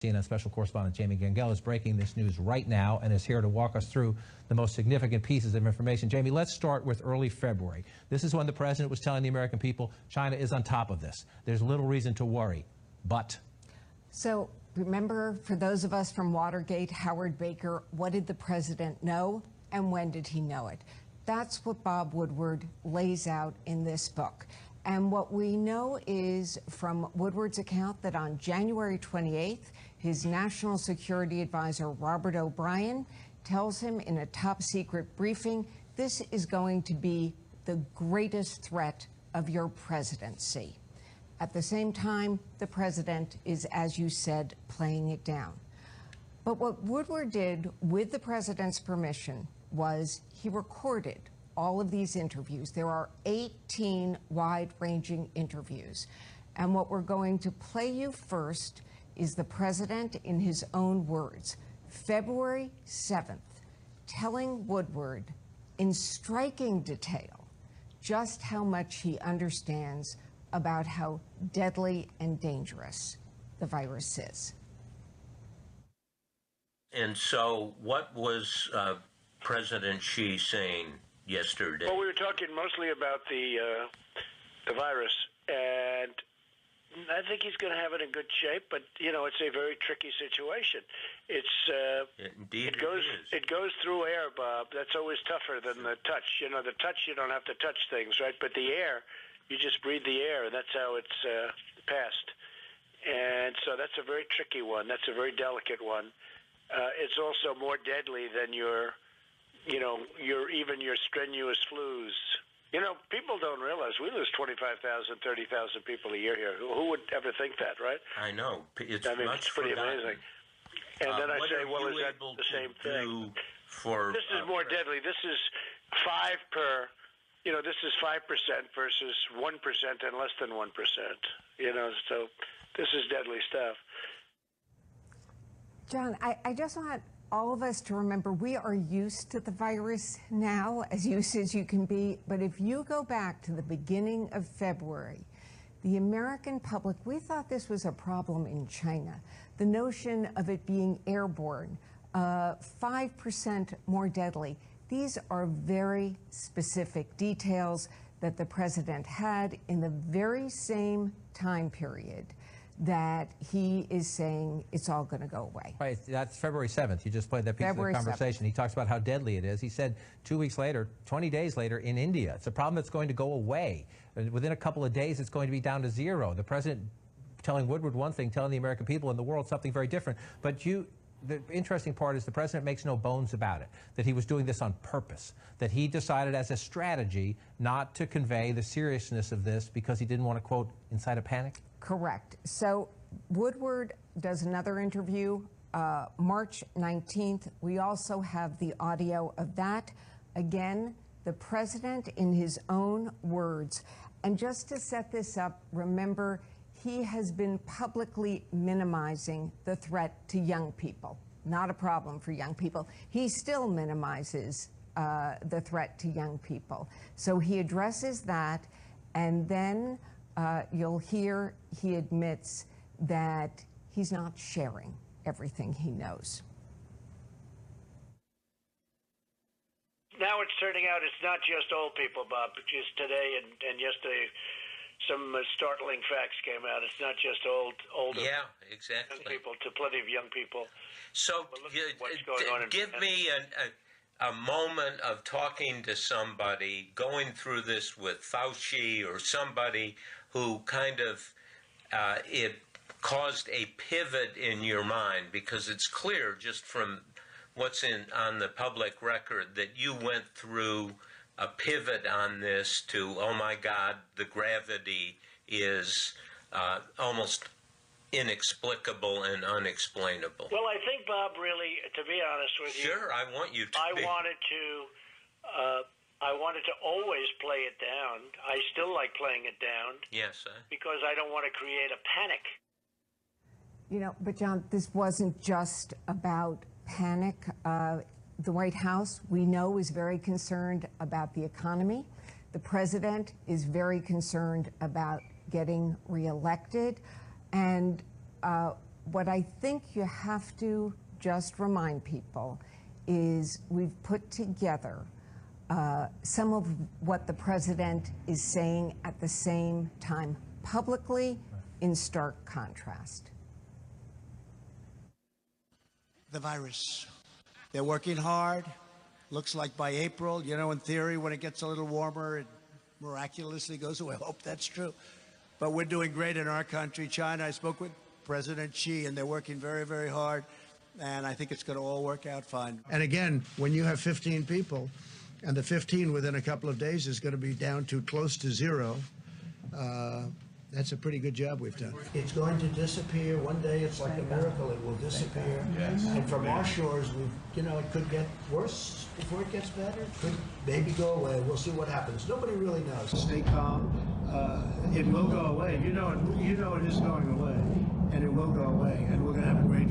CNN special correspondent Jamie Gangel is breaking this news right now and is here to walk us through the most significant pieces of information. Jamie, let's start with early February. This is when the president was telling the American people China is on top of this. There's little reason to worry, but... So remember, for those of us from Watergate, Howard Baker, what did the president know and when did he know it? That's what Bob Woodward lays out in this book. And what we know is from Woodward's account that on January 28th, his national security advisor, Robert O'Brien, tells him in a top secret briefing, this is going to be the greatest threat of your presidency. At the same time, the president is, as you said, playing it down. But what Woodward did with the president's permission was he recorded all of these interviews. There are 18 wide-ranging interviews. And what we're going to play you first is the president in his own words, February 7th, telling Woodward in striking detail just how much he understands about how deadly and dangerous the virus is. And so what was President Xi saying yesterday? Well, we were talking mostly about the virus, and I think he's going to have it in good shape. But you know, it's a very tricky situation. Indeed, it goes through air, Bob. That's always tougher than the touch. You know, the touch you don't have to touch things, right? But the air, you just breathe the air, and that's how it's passed. And so that's a very tricky one. That's a very delicate one. It's also more deadly than your strenuous flus. You know, people don't realize we lose 25,000, 30,000 people a year here. Who would ever think that, right? I know. It's pretty amazing. And then I say, well, is that the same thing? This is more deadly. This is 5 per. You know, this is 5% versus 1% and less than 1%. You know, so this is deadly stuff. John, I just want all of us to remember we are used to the virus now, as used as you can be. But if you go back to the beginning of February, the American public, we thought this was a problem in China. The notion of it being airborne, 5% more deadly. These are very specific details that the president had in the very same time period that he is saying it's all going to go away. Right, that's February 7th. You just played that piece of the conversation. 7th. He talks about how deadly it is. He said 2 weeks later, 20 days later in India, it's a problem that's going to go away. Within a couple of days, it's going to be down to 0. The president telling Woodward one thing, telling the American people and the world something very different. But the interesting part is the president makes no bones about it, that he was doing this on purpose, that he decided as a strategy not to convey the seriousness of this because he didn't want to, quote, incite a panic? Correct. So Woodward does another interview March 19th. We also have the audio of that. Again, the president in his own words. And just to set this up, remember, he has been publicly minimizing the threat to young people. Not a problem for young people. He still minimizes the threat to young people. So he addresses that, and then you'll hear he admits that he's not sharing everything he knows. Now it's turning out it's not just old people, Bob. Just today and yesterday, some startling facts came out. It's not just older. Yeah, exactly. Young people to plenty of young people. So give me a moment of talking to somebody, going through this with Fauci or somebody who kind of it caused a pivot in your mind, because it's clear just from what's on the public record that you went through a pivot on this to, oh my God, the gravity is almost inexplicable and unexplainable. Well, I think, Bob, really, to be honest with you... Sure, I want you to be. I wanted to always play it down. I still like playing it down. Yes, because I don't want to create a panic. You know, but John, this wasn't just about panic. The White House, we know, is very concerned about the economy. The president is very concerned about getting reelected. And What I think you have to just remind people is we've put together some of what the president is saying at the same time publicly in stark contrast. The virus. They're working hard. Looks like by April, you know, in theory, when it gets a little warmer, it miraculously goes away. I hope that's true. But we're doing great in our country. China, I spoke with President Xi, and they're working very, very hard. And I think it's going to all work out fine. And again, when you have 15 people, and the 15 within a couple of days is going to be down to close to zero, that's a pretty good job we've done. It's going to disappear. One day it's like a miracle. It will disappear. Yes. And from our shores, you know, it could get worse before it gets better. It could maybe go away. We'll see what happens. Nobody really knows. Stay calm. It will go away. You know it is going away. And it will go away. And we're going to have a great